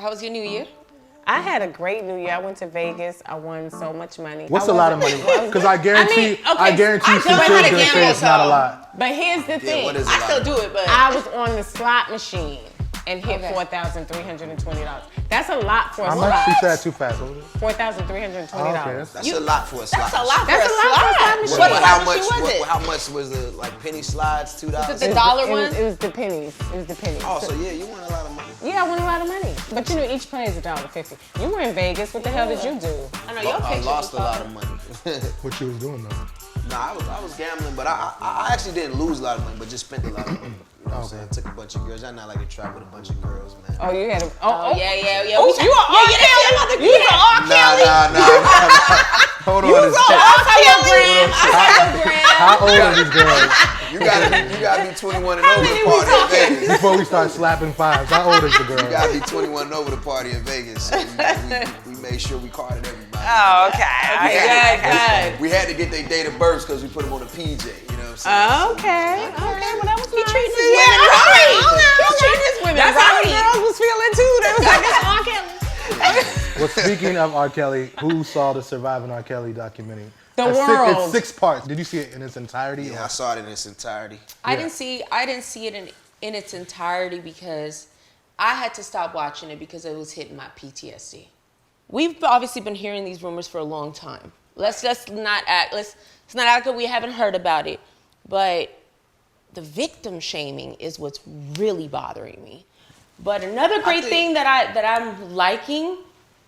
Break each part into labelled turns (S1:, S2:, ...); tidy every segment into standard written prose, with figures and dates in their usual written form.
S1: How was your New Year?
S2: I had a great New Year. I went to Vegas. I won so much money.
S3: What's a lot of money? Because I guarantee, I guarantee
S1: I
S3: Cecile's
S1: don't know how to
S3: gonna say
S1: gamble,
S3: it's not a
S1: so-
S3: lot.
S2: But here's the thing.
S4: what is
S1: I still do it, but
S2: I was on the slot machine and hit
S1: Okay.
S2: $4,320. That's a lot for a
S3: How
S2: slot.
S3: much? She said too fast. What was it?
S2: $4,320.
S3: Oh, okay,
S4: That's a lot for a slot.
S1: that's a lot for
S2: That's
S1: a
S2: a lot for a slot
S1: slot.
S2: machine.
S1: What
S4: But
S1: slot machine was it?
S4: how much was the like penny slides? $2.
S1: Was it the dollar one?
S2: It was the pennies. It was the pennies.
S4: Oh, so yeah, you won a lot of money.
S2: Yeah, I won a lot of money. But you know, each play is $1.50. You were in Vegas. What the hell did you do?
S1: I know your
S4: I
S1: picture
S4: lost a
S1: was
S4: lot
S1: fun.
S4: of money.
S3: What you was doing though?
S4: Nah, I was gambling, but I actually didn't lose a lot of money, but just spent a lot of money. You know what I'm saying? Took a bunch of girls. I not like to travel with a bunch of girls, man.
S2: Oh, you had a.
S1: Oh, yeah.
S2: Oh,
S1: We
S2: you are R. Kelly. You were R. Kelly.
S4: Nah. Hold on.
S1: I saw your gram. I saw your gram.
S3: How old are these girls?
S4: You gotta be 21 and over to party in Vegas.
S3: Before we start slapping fives, how old is the girl?
S4: You gotta be 21 and over to party in Vegas. So we made sure we carded everybody.
S1: Oh, okay.
S4: We had to get their date of birth because we put them on a PJ. You know what I'm saying?
S2: Okay. Well, that was
S1: He
S2: nice.
S1: treating his women right. He treating his women
S2: That's how the
S1: right.
S2: girls was feeling too. They was like, it's R. Kelly.
S3: Well, speaking of R. Kelly, who saw the Surviving R. Kelly documentary?
S2: The
S3: It's
S2: world.
S3: It's 6 parts. Did you see it in its entirety?
S4: Yeah, I saw it in its entirety.
S1: I didn't see it in its entirety because I had to stop watching it because it was hitting my PTSD. We've obviously been hearing these rumors for a long time. Let's not act like we haven't heard about it. But the victim shaming is what's really bothering me. But another great thing that I'm liking,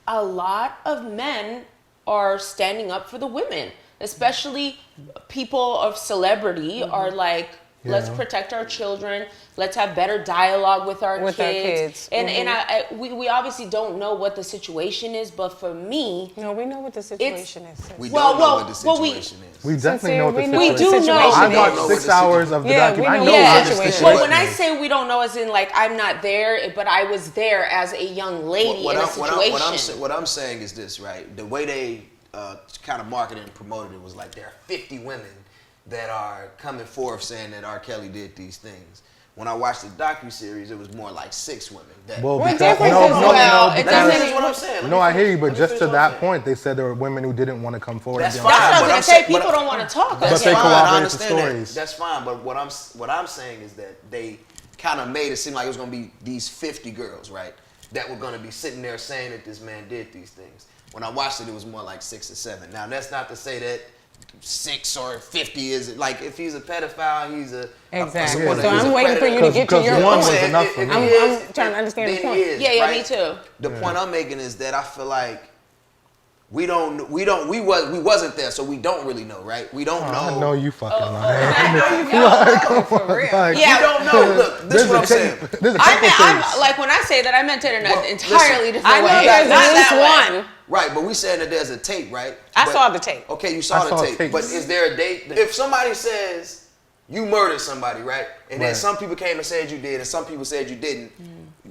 S1: a lot of men are standing up for the women, especially people of celebrity are like, let's protect our children. Let's have better dialogue with our kids. And we obviously don't know what the situation is, but for me,
S2: No, we know what the situation is.
S4: We don't know what the situation is.
S3: We definitely know what the
S2: we
S3: situation
S2: know
S3: is.
S2: the situation
S3: I
S2: is.
S3: watched 6 hours of the
S2: Yeah,
S3: documentary.
S2: we
S3: I
S2: know
S3: know
S2: the
S3: what the
S2: situation
S3: situation
S1: well,
S3: is.
S1: when I say we don't know, as in like I'm not there, but I was there as a young lady in a situation.
S4: What I'm saying is this, right? The way they kind of marketed and promoted it was like there are 50 women that are coming forth saying that R. Kelly did these things. When I watched the docuseries, it was more like 6 women.
S3: Well,
S2: What
S3: because,
S2: difference
S3: no,
S2: is
S3: no,
S2: it?
S3: no,
S1: Well, it
S3: because-
S1: doesn't-
S4: That's what I'm saying.
S3: No, I hear you, but
S4: Let me
S3: just
S4: finish
S3: to
S4: what I'm
S3: that
S4: saying.
S3: point, they said there were women who didn't want to come forward.
S4: That's
S3: and be
S4: fine.
S1: That's what I was
S4: but
S1: gonna
S4: I'm
S1: say.
S4: saying-
S1: People
S4: but-
S1: don't want to talk.
S3: But
S1: That's
S3: they
S1: fine.
S3: corroborate
S4: I
S3: the
S4: understand
S3: stories.
S4: that. That's fine. But what I'm saying is that they kind of made it seem like it was gonna be these 50 girls, right? That were gonna be sitting there saying that this man did these things. When I watched it, it was more like 6 or 7. Now that's not to say that 6 or 50 is like if he's a pedophile, he's a
S2: Exactly.
S4: someone
S2: So
S4: that is
S2: I'm
S4: a
S2: waiting for
S4: predator.
S2: you to get to
S3: Because
S2: your
S3: one
S2: point.
S3: was enough for me.
S2: I'm trying to understand the
S4: then
S2: point.
S4: he is,
S1: Yeah,
S4: right?
S1: me too.
S4: The point I'm making is that I feel like we wasn't there, so we don't really know, right? We don't know.
S3: I know you fucking lying.
S1: For real.
S3: Like,
S1: Yeah,
S4: We don't know. Look, this is what I'm saying.
S3: There's a
S1: I
S3: couple
S1: meant,
S3: things.
S1: I'm like when I say that I meant it in
S4: Well,
S1: an entirely
S4: listen,
S1: different
S2: I know
S1: way.
S2: there's
S1: Not
S2: at least
S1: that way.
S2: one.
S4: Right, but we saying that there's a tape, right?
S2: I
S4: But-
S2: saw the tape.
S4: Okay, you saw
S3: I
S4: the
S3: saw
S4: tape.
S3: tapes.
S4: But is there a date? If somebody says you murdered somebody, right? And then
S3: Right.
S4: some people came and said you did, and some people said you didn't.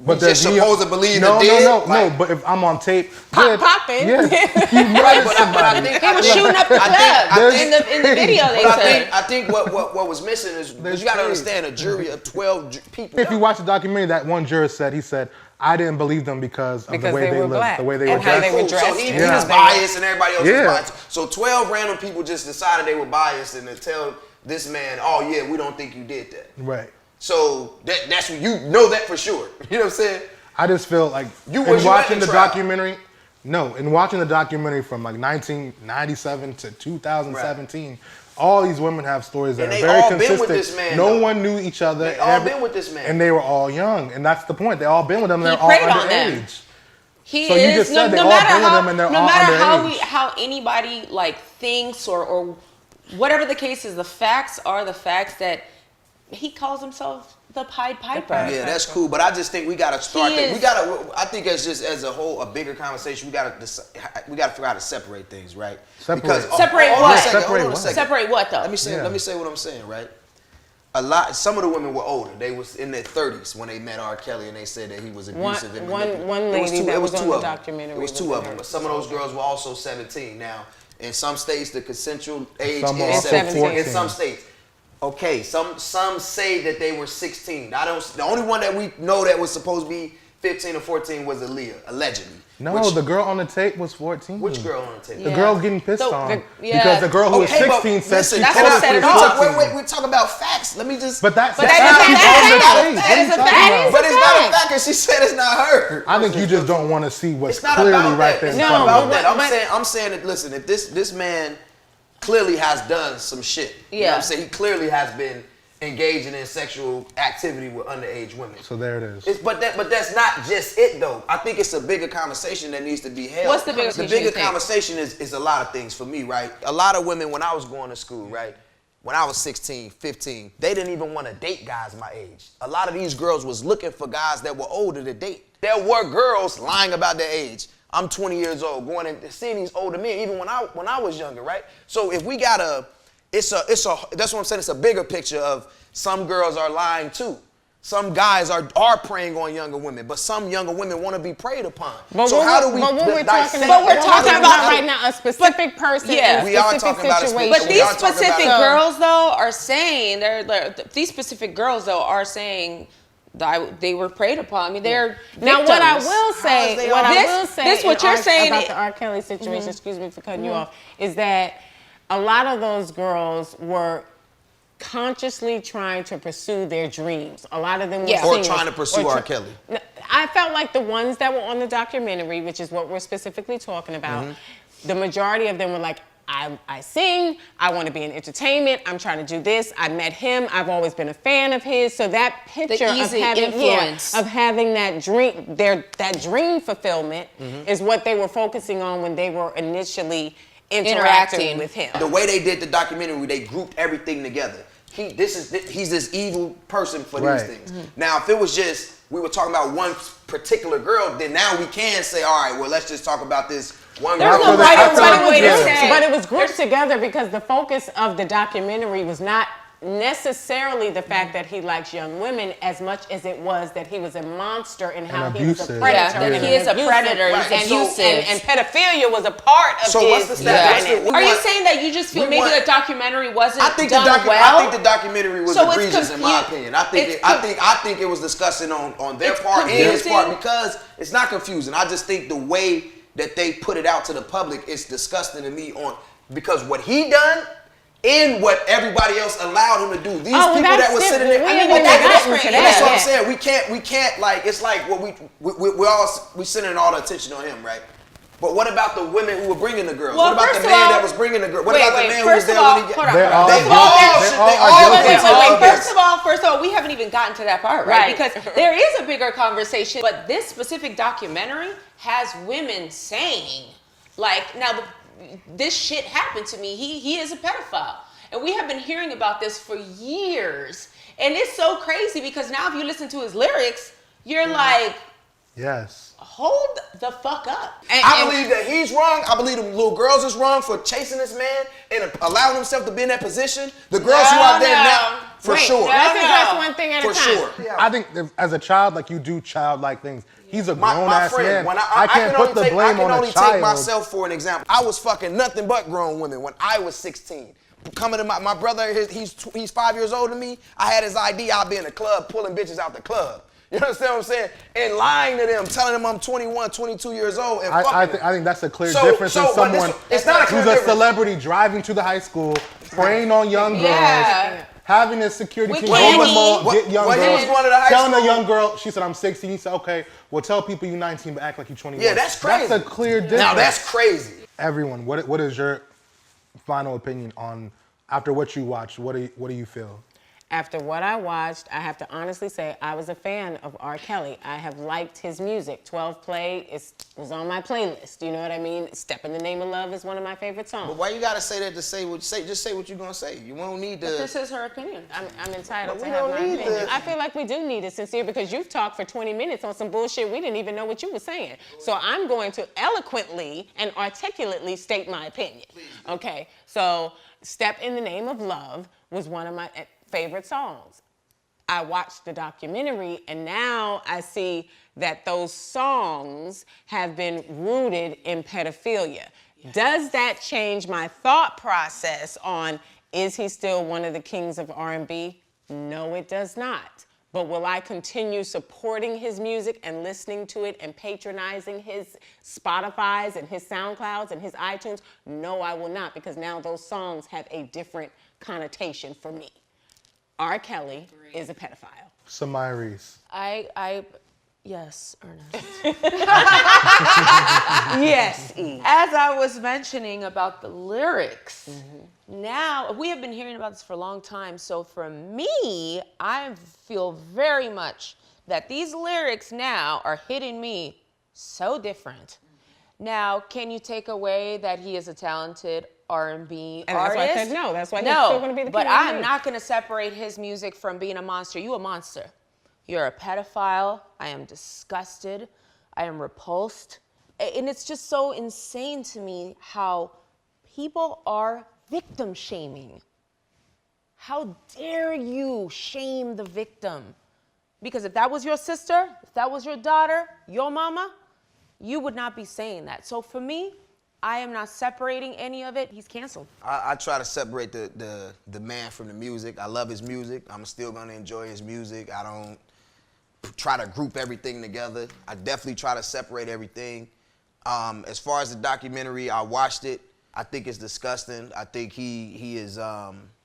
S3: But
S4: we just
S3: there's
S4: supposed to believe
S3: no,
S4: the dead?
S3: no.
S4: Like-
S3: But if I'm on tape,
S2: Popping.
S3: Yeah, you murdered
S4: Right, but I
S3: somebody.
S4: think
S1: He was shooting up the club
S3: There's-
S1: in the video. They
S4: But
S1: said.
S4: I think what was missing is because you got to
S3: There's
S4: understand a jury of 12 people.
S3: If you watch the documentary, that one juror said, I didn't believe them because of the
S2: Because
S3: way
S2: they
S3: they
S2: were
S3: lived,
S2: black
S3: the way they
S2: and
S3: were
S2: how
S3: dressed.
S2: they were dressed.
S4: So he
S3: Yeah.
S4: was biased and everybody else
S3: Yeah.
S4: was biased. So 12 random people just decided they were biased and to tell this man, oh yeah, we don't think you did that.
S3: Right.
S4: So that's what you know that for sure. You know what I'm saying?
S3: I just feel like
S4: Was
S3: in
S4: you at
S3: watching
S4: the
S3: the
S4: trial?
S3: documentary, in watching the documentary from like 1997 to 2017, all these women have stories that
S4: And
S3: are
S4: they
S3: very
S4: all been with
S3: consistent.
S4: this man,
S3: No
S4: though.
S3: one knew each other.
S4: They all been with this man.
S3: And they were all young. And that's the point. They all been with them. They're all
S1: preyed on them.
S3: underage.
S1: He
S3: So you
S1: is
S3: just said they
S1: no
S3: all
S1: matter
S3: been with
S1: how
S3: them and they're
S1: no
S3: all
S1: matter
S3: underage.
S1: how anybody like thinks or whatever the case is, the facts are the facts that he calls himself the Pied Piper.
S4: Yeah, that's cool. But I just think we gotta start.
S1: He
S4: We
S1: is-
S4: gotta. I think as a whole, a bigger conversation. We gotta figure out how to separate things, right?
S3: Separate.
S1: Separate
S4: hold on
S1: what?
S4: a second, hold
S3: Separate
S4: on a
S3: what?
S4: second.
S1: Separate what though?
S4: Let me say.
S3: Yeah.
S4: Let me say what I'm saying, right? Some of the women were older. They was in their 30s when they met R. Kelly, and they said that he was abusive and
S2: One
S4: manipulative.
S2: lady that was on
S4: two
S2: the
S4: of them.
S2: documentary
S4: It was
S2: was
S4: two
S2: in
S4: of them,
S2: her.
S4: but some of those girls were also 17. Now, in some states, the consensual age
S3: Some were
S4: is
S3: also
S4: 17.
S3: 14.
S4: In some states. Okay, some say that they were 16. The only one that we know that was supposed to be 15 or 14 was Aaliyah, allegedly.
S3: No, the girl on the tape was 14.
S4: Which girl on the tape?
S3: The girl's getting pissed
S1: So,
S3: on
S1: yeah.
S3: because the girl who was
S4: Okay, but
S3: 16 said
S4: listen,
S3: she
S1: that's
S3: told
S1: what
S3: her
S1: set
S3: she
S1: it
S3: was
S1: off.
S3: 14.
S4: Wait, we talk about facts. Let me just.
S3: But that's
S1: But that is
S3: she's
S1: a
S3: on
S1: fact.
S3: the tape.
S1: That is a
S3: What are you
S1: fact.
S3: talking about?
S4: But it's not a fact, and she said it's not her.
S3: I think you just don't want to see what's
S4: It's not
S3: clearly
S4: about
S3: right
S4: that.
S3: there.
S4: It's
S3: in
S4: not
S3: front
S4: about
S3: of you.
S4: that. I'm saying that. Listen, if this man clearly has done some shit. You know what I'm saying? He clearly has been engaging in sexual activity with underage women.
S3: So there it is.
S4: But that's not just it though. I think it's a bigger conversation that needs to be held.
S1: What's the bigger
S4: The
S1: conversation you
S4: bigger
S1: think?
S4: conversation is a lot of things for me, right? A lot of women, when I was going to school, right? When I was 16, 15, they didn't even want to date guys my age. A lot of these girls was looking for guys that were older to date. There were girls lying about their age. I'm 20 years old, going and seeing these older men, even when I was younger, right? So if we got that's what I'm saying, it's a bigger picture of some girls are lying too. Some guys are preying on younger women, but some younger women want to be preyed upon.
S2: But
S4: so how do we
S2: But what we're talking
S4: dissect-
S2: about,
S1: we're talking about
S2: right now, a specific person
S1: yeah.
S2: in
S4: We
S2: a
S4: are
S2: specific
S4: talking about a
S2: situation.
S1: But
S4: We
S1: these
S4: are talking
S1: specific
S4: about-
S1: girls, though, are saying these specific girls, though, are saying that they were preyed upon. I mean, they're
S2: Now,
S1: victims.
S2: what I will say,
S1: This what you're saying
S2: about the R. Kelly situation, excuse me for cutting you off, is that a lot of those girls were consciously trying to pursue their dreams. A lot of them were
S4: Or
S2: singers.
S4: trying to pursue R. Kelly.
S2: I felt like the ones that were on the documentary, which is what we're specifically talking about, the majority of them were like, I sing, I want to be in entertainment, I'm trying to do this, I met him, I've always been a fan of his. So that picture of
S1: easy
S2: having,
S1: influence.
S2: of having that dream, that dream fulfillment is what they were focusing on when they were initially interacting with him.
S4: The way they did the documentary, they grouped everything together. He's this evil person for
S3: Right.
S4: these things. Now, if it was just we were talking about one particular girl, then now we can say, all right, well, let's just talk about this one
S1: There's
S4: girl.
S1: no right or wrong way to
S3: Yeah.
S1: say.
S2: But it was grouped together because the focus of the documentary was not necessarily the fact that he likes young women as much as it was that he was a monster and how he was a
S3: abusive.
S2: predator.
S1: Yeah, that
S2: and
S1: he is a
S2: abusive,
S1: predator, he's
S2: and
S1: abusive.
S2: And pedophilia was a part of
S4: So
S2: his
S4: what's the status?
S2: dynamic.
S4: We
S1: Are you
S4: want-
S1: saying that you just feel
S4: we
S1: maybe
S4: want-
S1: the documentary wasn't
S4: I think
S1: done
S4: I
S1: well?
S4: think the documentary was
S1: So it's
S4: egregious in my
S1: confu-
S4: opinion. I think
S1: it's
S4: I think it was discussing on their
S1: It's
S4: part and his part
S1: confusing.
S4: because it's not confusing. I just think the way that they put it out to the public is disgusting to me because what he done and what everybody else allowed him to do. These
S2: Oh, well,
S4: people that
S2: that's
S4: were sitting
S2: different.
S4: there,
S2: We
S4: I mean,
S2: ain't
S4: okay,
S2: even
S4: that's
S2: gotten to
S4: that's
S2: that
S4: what I'm
S2: yet.
S4: saying. We can't like it's like what we centering all the attention on him, right? But what about the women who were bringing the girls?
S1: Well,
S4: What about
S1: first
S4: the
S1: of
S4: man
S1: all-
S4: that was bringing the girl? What
S1: Wait,
S4: about
S1: wait,
S4: the man who was
S1: first
S4: there
S1: of all,
S4: when he
S1: hold on,
S3: They're
S1: hold on.
S3: all
S1: First of all,
S3: guilty. They all are
S1: wait.
S3: guilty.
S1: First of all, we haven't even gotten to that part, right?
S2: Right.
S1: Because there is a bigger conversation, but this specific documentary has women saying, like, now this shit happened to me. He is a pedophile. And we have been hearing about this for years. And it's so crazy because now if you listen to his lyrics, you're like,
S3: Yes.
S1: hold the fuck up.
S4: I believe that he's wrong. I believe the little girls is wrong for chasing this man and allowing himself to be in that position. The girls who are there now, for sure.
S2: Let's address
S1: No.
S2: one thing at
S4: For
S2: a time.
S4: sure.
S3: I think as a child, like you do childlike things. He's a grown
S4: My
S3: ass
S4: friend,
S3: man.
S4: when
S3: I can't put the
S4: I
S3: blame
S4: can
S3: on
S4: only
S3: a child.
S4: take myself for an example. I was fucking nothing but grown women when I was 16. Coming to my brother, he's 5 years older than me. I had his ID. I'll be in the club pulling bitches out the club. You understand what I'm saying? And lying to them, telling them I'm 21, 22 years old, and
S3: I
S4: fucking
S3: think that's a clear
S4: So-
S3: difference in
S4: so, but this-
S3: someone
S4: it's not a clear
S3: who's a
S4: difference.
S3: celebrity driving to the high school, preying on young girls,
S1: Yeah.
S3: having his security
S1: With
S3: team go to the
S1: candy.
S3: mall, get young
S4: When he
S3: girls,
S4: was going to the high
S3: telling a
S4: school-
S3: young girl, she said, I'm 16. He said, okay, well, tell people you're 19, but act like you're 21.
S4: Yeah, that's crazy.
S3: That's a clear difference.
S4: Now that's crazy.
S3: Everyone, what is your final opinion on, after what you watched, what do you feel?
S2: After what I watched, I have to honestly say I was a fan of R. Kelly. I have liked his music. 12 Play was on my playlist. You know what I mean? Step in the Name of Love is one of my favorite songs.
S4: But why you gotta say that to say what you say? Just say what you're gonna say. You won't need to.
S1: This is her opinion.
S2: I'm entitled
S4: But
S2: to
S4: we
S2: have
S4: don't
S2: my
S4: need
S2: opinion.
S4: to-
S2: I feel like we do need it, Sincere, because you've talked for 20 minutes on some bullshit we didn't even know what you were saying. So I'm going to eloquently and articulately state my opinion. Okay, so Step in the Name of Love was one of my favorite songs. I watched the documentary and now I see that those songs have been rooted in pedophilia. Does that change my thought process on is he still one of the kings of R&B? No, it does not. But will I continue supporting his music and listening to it and patronizing his Spotify's and his SoundClouds and his iTunes? No, I will not, because now those songs have a different connotation for me. R. Kelly is a pedophile.
S3: Somaya Reece.
S1: Yes, Ernest.
S2: Yes, E.
S1: As I was mentioning about the lyrics, now we have been hearing about this for a long time. So for me, I feel very much that these lyrics now are hitting me so different. Now, can you take away that he is a talented R&B
S2: And
S1: artist?
S2: that's why I said no. That's why he's still going to be the king
S1: but
S2: of
S1: I'm
S2: R&B.
S1: not going to separate his music from being a monster. You a monster. You're a pedophile. I am disgusted. I am repulsed. And it's just so insane to me how people are victim shaming. How dare you shame the victim? Because if that was your sister, if that was your daughter, your mama, you would not be saying that. So for me, I am not separating any of it. He's canceled.
S4: I try to separate the man from the music. I love his music. I'm still gonna enjoy his music. I don't try to group everything together. I definitely try to separate everything. As far as the documentary, I watched it. I think it's disgusting. I think he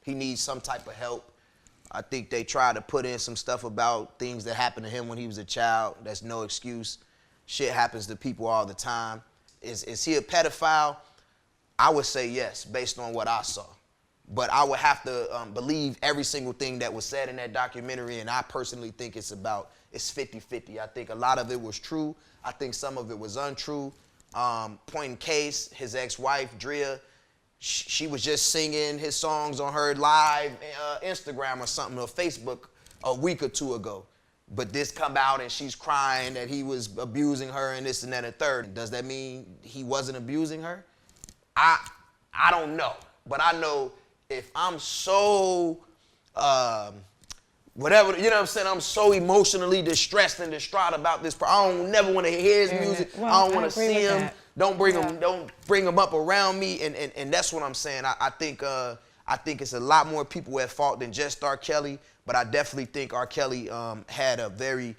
S4: needs some type of help. I think they try to put in some stuff about things that happened to him when he was a child. That's no excuse. Shit happens to people all the time. Is he a pedophile? I would say yes, based on what I saw. But I would have to believe every single thing that was said in that documentary, and I personally think it's 50-50. I think a lot of it was true. I think some of it was untrue. Point in case, his ex-wife, Drea, she was just singing his songs on her live Instagram or something, or Facebook a week or two ago. But this come out and she's crying that he was abusing her and this and that and third. Does that mean he wasn't abusing her? I don't know. But I know if I'm so, whatever, you know what I'm saying? I'm so emotionally distressed and distraught about this. I don't never want to hear his music.
S2: Well,
S4: I don't want to see him.
S2: that.
S4: Don't bring him up around me. And that's what I'm saying. I think it's a lot more people at fault than just R. Kelly. But I definitely think R. Kelly had a very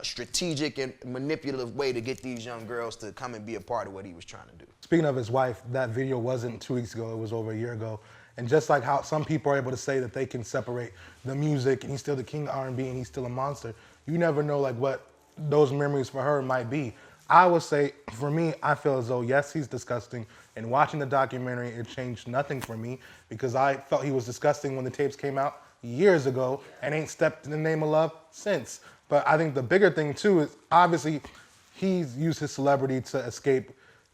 S4: strategic and manipulative way to get these young girls to come and be a part of what he was trying to do.
S3: Speaking of his wife, that video wasn't 2 weeks ago, it was over a year ago. And just like how some people are able to say that they can separate the music and he's still the king of R&B and he's still a monster, you never know like what those memories for her might be. I would say, for me, I feel as though, yes, he's disgusting. And watching the documentary, it changed nothing for me because I felt he was disgusting when the tapes came out years ago and ain't stepped in the name of love since. But I think the bigger thing too is obviously he's used his celebrity to escape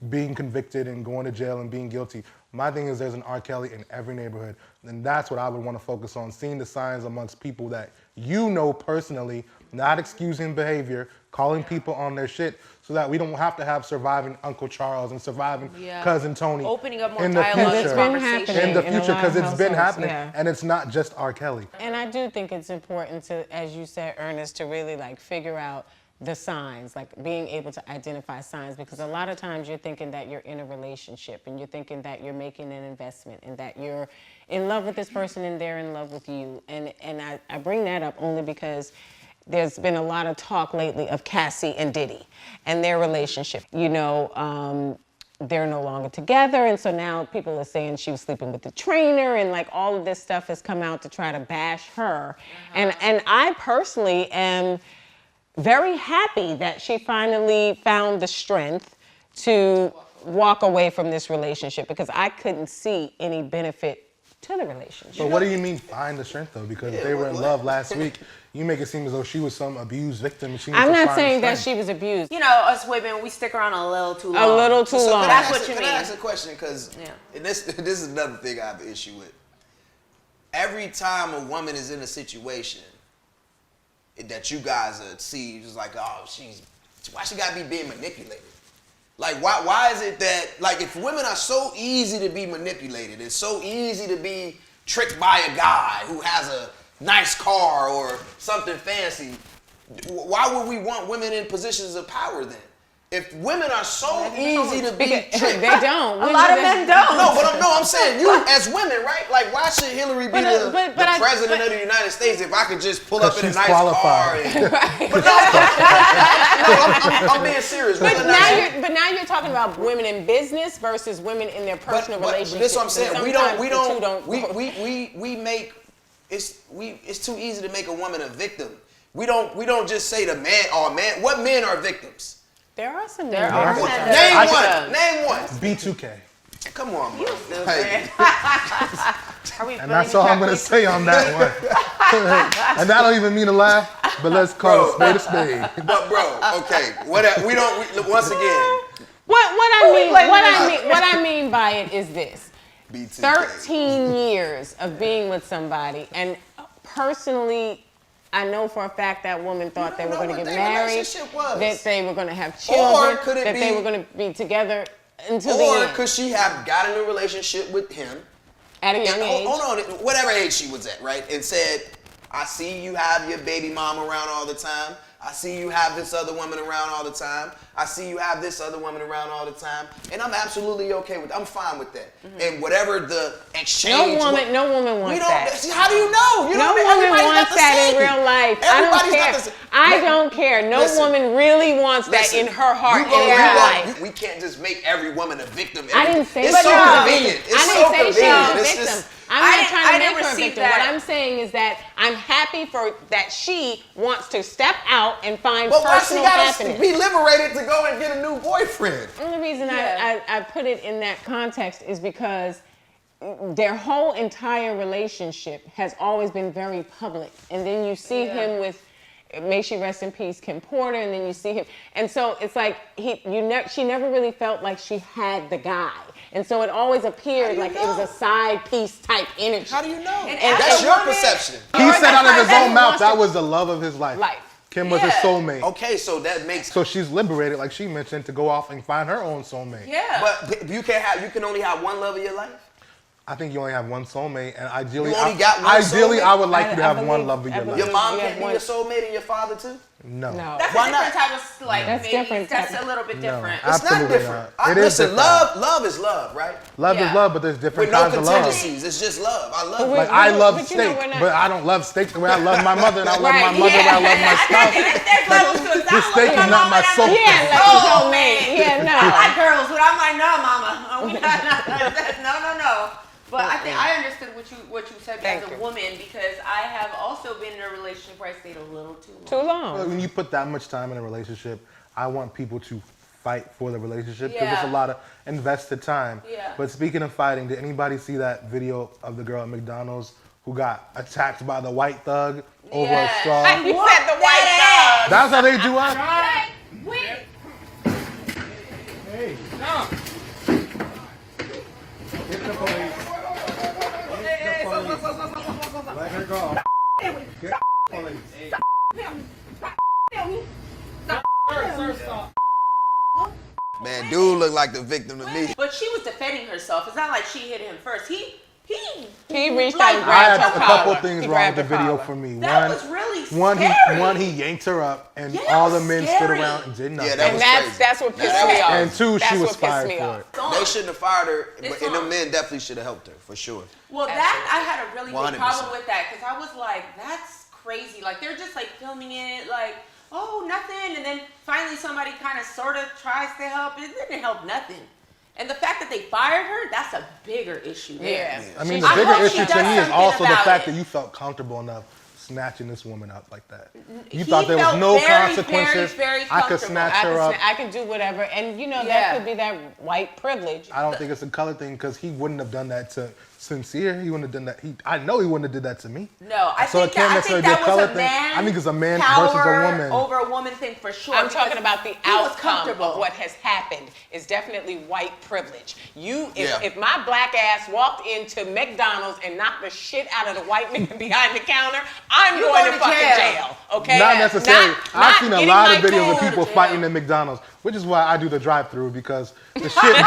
S3: being convicted and going to jail and being guilty. My thing is there's an R. Kelly in every neighborhood. And that's what I would want to focus on, seeing the signs amongst people that you know personally, not excusing behavior, calling people on their shit so that we don't have to have surviving Uncle Charles and surviving Cousin Tony.
S1: Opening up more
S3: in the
S1: dialogue
S3: future.
S1: and conversation.
S3: In the
S2: in a
S3: future,
S2: lot of
S3: because it's been
S2: households,
S3: happening.
S2: yeah.
S3: And it's not just R. Kelly.
S2: And I do think it's important to, as you said, Ernest, to really like figure out the signs, like being able to identify signs, because a lot of times you're thinking that you're in a relationship and you're thinking that you're making an investment and that you're in love with this person and they're in love with you. And I bring that up only because there's been a lot of talk lately of Cassie and Diddy and their relationship. You know, they're no longer together, and so now people are saying she was sleeping with the trainer, and like all of this stuff has come out to try to bash her. And I personally am very happy that she finally found the strength to walk away from this relationship, because I couldn't see any benefit to the relationship.
S3: But what do you mean find the strength though? Because they were in love last week. You make it seem as though she was some abused victim. And she needs
S2: I'm
S3: to
S2: not
S3: find
S2: saying that
S3: strength.
S2: she was abused.
S1: You know, us women, we stick around a little too long.
S2: A little too long.
S1: That's what you
S4: Can
S1: mean.
S4: I ask a question? Because this is another thing I have an issue with. Every time a woman is in a situation that you guys see, it's like, oh, why she gotta be being manipulated? Like, why is it that, like, if women are so easy to be manipulated, it's so easy to be tricked by a guy who has a nice car or something fancy, why would we want women in positions of power then? If women are so easy to be tricked,
S2: they don't.
S1: A lot of men don't.
S4: No, but I'm saying you as women, right? Like, why should Hillary be the president of the United States if I could just pull up in a nice car? And, but no, I'm being serious.
S2: But now you're talking about women in business versus women in their personal relationships.
S4: But this is what I'm saying. We make it's too easy to make a woman a victim. We don't just say the man. Oh man, what men are victims?
S2: There are some.
S1: There are some.
S4: Name one.
S3: B2K.
S4: Come on, bro.
S3: And that's all I'm gonna say on that one. And I don't even mean to laugh, but let's call a spade.
S4: But bro, okay, once again.
S2: What I mean by it is this:
S4: B2K.
S2: 13 years of being with somebody, and personally, I know for a fact that woman thought they were going to get married, that they were going to have children, they were going to be together until the end.
S4: Or could she have gotten a relationship with him
S2: at a young age?
S4: Hold on, whatever age she was at, right? And said, I see you have your baby mom around all the time. I see you have this other woman around all the time. I see you have this other woman around all the time. And I'm absolutely okay with that. I'm fine with that. Mm-hmm. And whatever the exchange...
S2: No woman wants that.
S4: See, how do you know?
S2: No woman wants that in real life. I don't care. I don't care. No woman really wants that in her heart in real life.
S4: We can't just make every woman a victim.
S2: I didn't say
S4: it's so convenient.
S2: I didn't say she was a victim. I'm not trying to make her a victim. What I'm saying is that I'm happy for that she wants to step out and find personal happiness.
S4: But why she gotta be liberated to go and get a new boyfriend?
S2: The only reason I put it in that context is because their whole entire relationship has always been very public. And then you see him with, may she rest in peace, Kim Porter, and then you see him. And so it's like she never really felt like she had the guy. And so it always appeared like it was a side piece type energy.
S4: How do you know? And that's your perception.
S3: He said out of his own mouth that was the love of his life. Kim was his soulmate.
S4: Okay, so that makes...
S3: So she's liberated, like she mentioned, to go off and find her own soulmate.
S1: Yeah.
S4: But you can only have one love of your life?
S3: I think you only have one soulmate, and ideally,
S4: I
S3: would like you to have one love of your life.
S4: Your mom can be your soulmate and your father too?
S3: No.
S1: That's a different type of that's a little bit different.
S4: It's not different. Listen, love is love, right?
S3: Love is love, but there's different kinds of love.
S4: With no contingencies, it's just love. I love
S3: like I love steak, but I don't love steak the way I love my mother, and I love my mother the way I love my spouse. This steak is not my soul.
S2: Yeah, no.
S1: I like girls, but I'm like, no, mama. No. But I think I understood what you said as a woman, because I have also been in a relationship where I stayed a little too long.
S3: When you put that much time in a relationship, I want people to fight for the relationship, because it's a lot of invested time.
S1: Yeah.
S3: But speaking of fighting, did anybody see that video of the girl at McDonald's who got attacked by the white thug over a straw?
S2: You said the white thug.
S3: That's how they do us?
S5: Hey, no. Get the police. Let her go. Get the police. Sir, stop.
S4: Man, dude looked like the victim to me.
S1: But she was defending herself. It's not like she hit him first. He
S2: reached out and grabbed her collar.
S3: I had a couple things wrong with the video for me.
S1: That was really scary.
S3: One, he yanked her up, and all the men stood around and did nothing.
S4: Yeah,
S2: that's what pissed me off.
S3: And two, she was fired for it.
S4: They shouldn't have fired her, and the men definitely should have helped her, for sure.
S1: Well, that, I had a really big
S4: 100%.
S1: problem with that, because I was like, that's crazy. Like, they're just, like, filming it, like, oh, nothing. And then finally somebody kind of sort of tries to help. It didn't help nothing. And the fact that they fired her, that's a bigger issue there.
S3: I mean, the bigger issue to me is also the fact that you felt comfortable enough snatching this woman up like that. You thought there was no consequences. I could snatch her up.
S2: I can do whatever. And, that could be that white privilege.
S3: I don't think it's a color thing, because he wouldn't have done that to Sincere. He wouldn't have done that. I know he wouldn't have did that to me.
S1: No, I think that was a man.
S3: I think it's a man versus a woman.
S1: Over a woman thing for sure.
S2: I'm talking about the outcome of what has happened is definitely white privilege. If my black ass walked into McDonald's and knocked the shit out of the white man behind the counter, I'm going to fucking jail. Okay?
S3: Not necessarily. I've seen a lot of videos of people fighting at McDonald's, which is why I do the drive-thru, because the shit be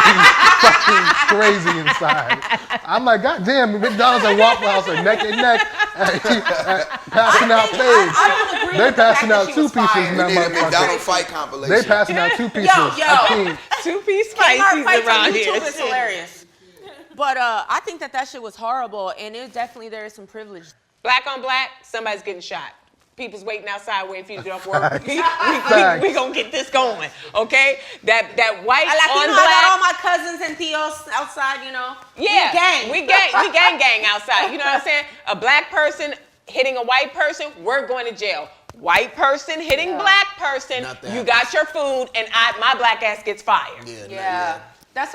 S3: fucking crazy inside. I'm like, God damn, McDonald's and Waffle House are neck and neck, passing out plays.
S1: I don't agree agree
S3: They
S1: with the fact
S3: passing
S1: that
S3: out
S1: she
S3: two
S1: was
S3: pieces
S1: fired.
S3: in
S4: We
S3: that
S4: need a
S3: motherfucker.
S4: McDonald fight compilation.
S3: They passing out two pieces.
S1: Yo.
S3: I think.
S2: Two-piece
S1: Kmart
S2: spices
S1: fights on
S2: around here.
S1: YouTube is hilarious. But I think that shit was horrible, and it definitely there is some privilege.
S2: Black on black, somebody's getting shot. People's waiting outside waiting for you to get off work.
S3: Facts.
S2: We gonna get this going, okay? That white
S1: I
S2: on
S1: got all
S2: black.
S1: my cousins and tios outside, you know.
S2: Yeah,
S1: we gang.
S2: we gang outside. You know what I'm saying? A black person hitting a white person, we're going to jail. White person hitting black person,
S4: Nothing
S2: you
S4: happens.
S2: got your food, and my black ass gets fired.
S1: Yeah. I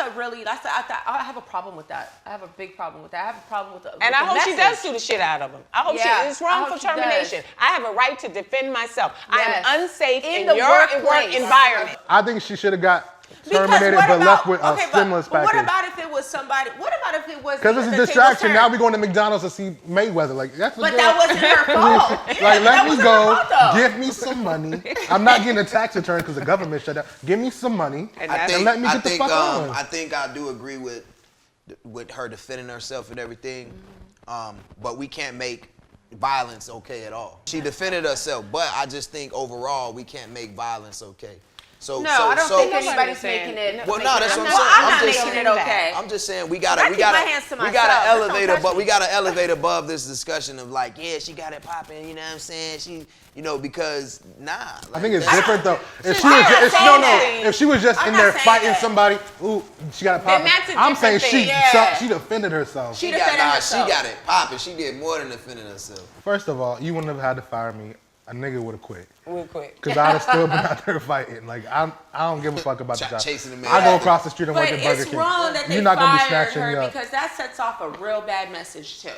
S1: have a problem with that. I have a big problem with that. I have a problem with the
S2: And I hope she does
S1: message.
S2: sue the shit out of him. I hope
S1: Yeah,
S2: it's
S1: I
S2: wrongful
S1: hope she does.
S2: termination. I have a right to defend myself.
S1: Yes.
S2: I am unsafe
S1: In
S2: in
S1: the
S2: your
S1: workplace.
S2: work environment.
S3: I think she should have got
S1: Because
S3: terminated,
S1: what
S3: but
S1: about-
S3: left with a
S1: okay,
S3: stimulus
S1: but what
S3: package.
S1: about if it was somebody? What about if it was?
S3: Because it's a
S1: the tables
S3: distraction.
S1: turned?
S3: Now we going to McDonald's to see Mayweather. Like that's
S1: But
S3: the
S1: that wasn't her fault.
S3: Like,
S1: That
S3: let me
S1: wasn't
S3: go.
S1: her fault, though.
S3: Give me some money. I'm not getting a tax return because the government shut down. Give me some money
S2: And
S3: and,
S2: that's-
S3: let me get the fuck on.
S4: I think I do agree with her defending herself and everything, but we can't make violence okay at all. She defended herself, but I just think overall we can't make violence okay. So
S1: No, I don't think
S2: Nobody's
S1: anybody's
S2: saying-
S1: making it.
S4: Well, no, that's what I'm
S1: Well,
S4: saying.
S1: I'm not
S4: I'm just
S1: making it
S2: saying
S1: okay.
S4: I'm just saying we
S1: I
S4: gotta
S1: keep my hands to
S4: we gotta
S1: myself. Just
S4: elevate
S1: don't touch
S4: above
S1: me.
S4: we gotta elevate above this discussion of like, yeah, she got it popping, you know what I'm saying? She, because
S3: I
S4: like,
S3: think it's
S4: that's-
S3: different though. If she
S1: I'm
S3: was
S1: not
S3: just,
S1: saying that.
S3: if she was just
S1: I'm
S3: in
S1: not
S3: there
S1: saying
S3: fighting
S1: that.
S3: somebody, ooh, she got it
S2: Then
S3: popping.
S2: that's a
S3: I'm saying
S2: different
S3: she
S2: thing.
S1: Yeah.
S3: she defended herself.
S1: She
S4: She
S1: defended herself.
S4: got it popping. She did more than defending herself.
S3: First of all, you wouldn't have had to fire me. A nigga would have quit.
S2: Real quick.
S3: Cause I'd have still been out there fighting. Like I don't give a fuck about the job.
S4: Chasing the man.
S3: I go across the street and
S1: But
S3: work at Burger
S1: it's
S3: King.
S1: wrong that they
S3: You're not gonna be
S1: fired
S3: snatching me
S1: her
S3: up.
S1: because that sets off a real bad message too.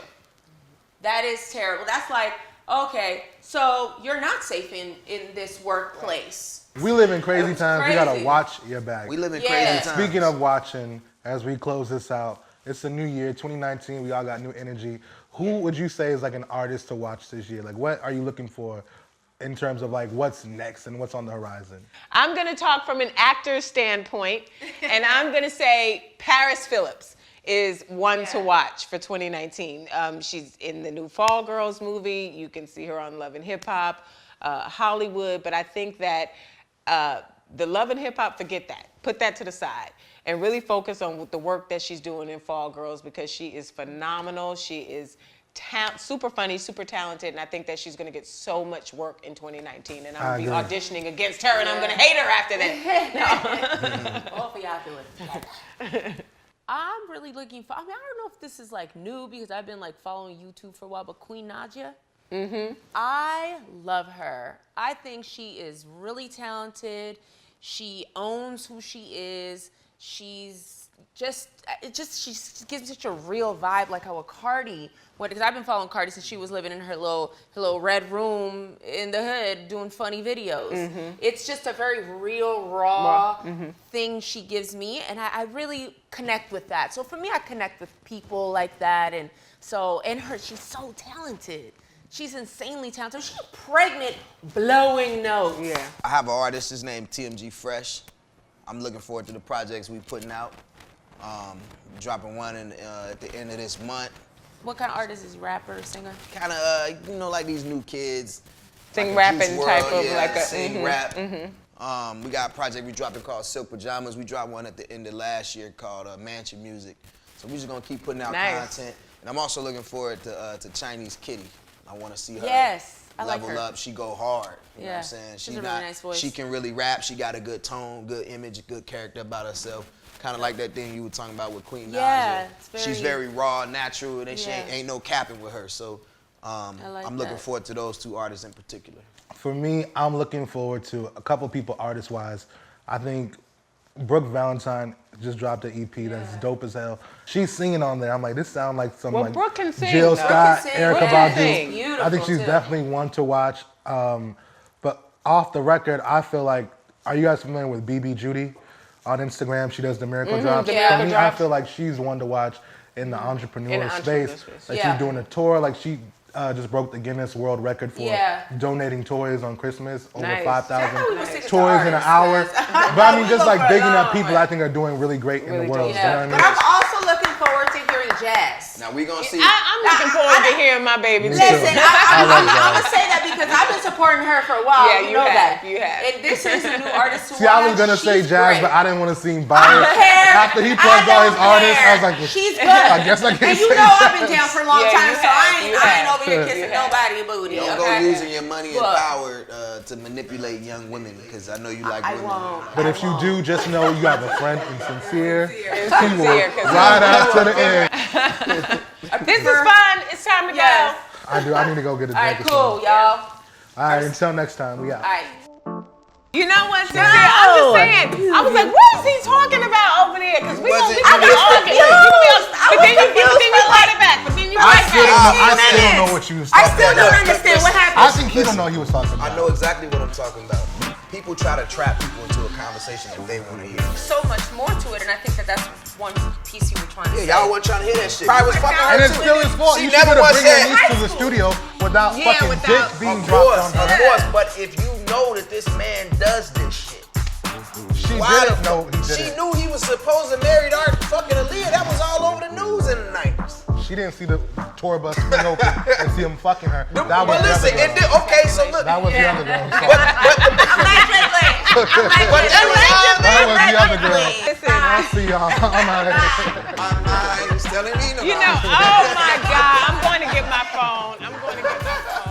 S1: That is terrible. That's like, okay, so you're not safe in this workplace.
S3: We live in
S1: It
S3: crazy
S1: was
S3: times. You gotta
S1: crazy.
S3: watch your back.
S4: We live in
S1: Yeah.
S4: crazy times.
S3: Speaking of watching, as we close this out, it's a new year, 2019. We all got new energy. Who would you say is like an artist to watch this year? Like, what are you looking for in terms of like what's next and what's on the horizon?
S2: I'm gonna talk from an actor's standpoint, and I'm gonna say Paris Phillips is one to watch for 2019. She's in the new Fall Girls movie. You can see her on Love and Hip Hop, Hollywood. But I think that the Love and Hip Hop, forget that. Put that to the side and really focus on the work that she's doing in Fall Girls because she is phenomenal. She is super funny, super talented, and I think that she's going to get so much work in 2019. And I'm going to be auditioning against her, and I'm going to hate her after that.
S1: Both of y'all do it. I'm really looking for, I don't know if this is like new because I've been like following YouTube for a while, but Queen Nadia. I love her. I think she is really talented. She owns who she is. She gives me such a real vibe, like how a Cardi, because I've been following Cardi since she was living in her little red room in the hood doing funny videos. It's just a very real, raw thing she gives me, and I really connect with that. So for me, I connect with people like that, and she's so talented. She's insanely talented. She's pregnant, blowing notes.
S2: Yeah.
S4: I have an artist, his name TMG Fresh. I'm looking forward to the projects we putting out. Dropping one at the end of this month.
S1: What kind of artist is he? Rapper, singer?
S4: Kind of, like these new kids.
S2: Sing
S4: like a
S2: rapping
S4: Juice
S2: type
S4: WRLD,
S2: of like a
S4: sing rap. We got a project we dropping called Silk Pajamas. We dropped one at the end of last year called Mansion Music. So we're just gonna keep putting out content. And I'm also looking forward to Chinese Kitty. I want to see her
S1: I like
S4: level
S1: her.
S4: up. She go hard. You know what I'm
S1: Yeah.
S4: saying?
S1: She's a really nice voice.
S4: She can really rap. She got a good tone, good image, good character about herself. Kind of like that thing you were talking about with Queen Nadia. She's very raw, natural, and she ain't no capping with her. So I'm looking forward to those two artists in particular.
S3: For me, I'm looking forward to a couple people artist-wise. I think Brooke Valentine just dropped an EP that's dope as hell. She's singing on there. I'm like, this sounds like some like
S2: Brooke can sing,
S3: Jill
S2: though.
S3: Scott,
S1: Brooke can sing.
S3: Erykah
S2: Brooke can
S3: Badu.
S2: sing.
S1: Beautiful,
S3: I think she's
S1: too.
S3: definitely one to watch. But off the record, I feel like, are you guys familiar with BB Judy on Instagram? She does the Miracle Drops.
S2: the
S3: For
S2: Miracle
S3: me, I
S2: Drops.
S3: feel like she's one to watch in the entrepreneur space. Like
S1: Yeah.
S3: she's doing a tour. Like she just broke the Guinness World Record for donating toys on Christmas. Over
S2: Nice.
S3: 5,000
S1: we were sticking to
S3: toys in an
S1: artists,
S3: hour.
S1: guys.
S3: But I mean,
S1: We
S3: just
S1: go
S3: like
S1: for
S3: bigging
S1: it
S3: up
S1: all,
S3: people
S1: like-
S3: I think are doing really great in
S2: Really
S3: the world.
S2: dope.
S3: You know what I
S1: But
S3: mean?
S1: I'm also looking forward to hearing jazz.
S4: Now we gonna see.
S2: I'm looking forward to hearing my baby too.
S1: Listen,
S3: I love
S1: I'm gonna say that because I've been supporting her for a while.
S2: Yeah,
S1: you
S2: you
S1: know
S2: have,
S1: that.
S2: you have.
S1: And this is a new artist to
S3: See, I was
S1: watch.
S3: gonna say
S1: She's
S3: Jazz,
S1: great.
S3: but I didn't want to seem
S1: I don't
S3: biased.
S1: care.
S3: After he plugged all his artists, I was like, well,
S1: she's good.
S3: I guess I can't
S1: And you
S3: say
S1: know I've been
S3: Jazz.
S1: down for a long
S2: Yeah,
S1: time,
S2: you
S1: so
S2: have,
S1: I ain't
S2: you have.
S1: over here
S3: You
S1: kissing
S2: have.
S1: nobody booty.
S4: Don't
S1: Okay?
S4: go using your money and
S1: Look.
S4: power to manipulate young women, because I know you like
S1: I
S4: women.
S1: won't.
S3: But if you do, just know you have a friend in Sincere. He will
S2: Sincere, 'cause
S3: ride out to the end.
S2: This is fun. It's time to
S1: Yes.
S2: go.
S3: I do. I need to go get a
S1: All right,
S3: drink. or
S1: cool,
S3: something.
S1: y'all.
S3: All right, until next time, we out.
S1: All right.
S2: You know what, Sincere? I'm just saying. I was like, what is he talking about over there? Because we gonna
S4: wasn't-
S2: be
S4: I was
S2: arguing. But then you brought it back. But then you
S3: I
S2: brought it
S3: still
S2: back.
S3: don't know what you was
S1: I
S3: talking
S1: still
S3: about.
S1: don't understand what
S3: I
S1: happened.
S3: think he don't know he was talking about.
S4: I know exactly what I'm talking about. People try to trap people into a conversation that they want to hear.
S1: So much more to it, and I think that's one piece you were trying to say.
S4: Yeah, y'all wasn't trying to hear that shit. Probably was fucking her
S3: And it's
S4: too.
S3: still his fault.
S4: She
S3: You should
S4: never
S3: have
S4: once
S3: bring your
S4: said-
S3: niece to the studio without fucking
S2: without-
S3: dick being
S4: Of
S3: dropped
S4: course,
S3: on her.
S4: of course. But if you know that this man does this shit,
S3: She
S4: why
S3: didn't
S4: the
S3: know
S4: fuck-
S3: he did
S4: She
S3: it.
S4: knew he was supposed to marry our fucking Aaliyah. That was all over the news in the 90s.
S3: She didn't see the tour bus swing open and see him fucking her. That was
S4: But
S3: the
S4: listen,
S3: other girl.
S4: okay, so look.
S3: That was the other girl.
S4: But that was
S3: the other girl.
S2: Listen,
S3: I see y'all. I'm out of here.
S4: my mind's telling me no.
S2: you know, oh my God, I'm going to get my phone. I'm going to get my phone.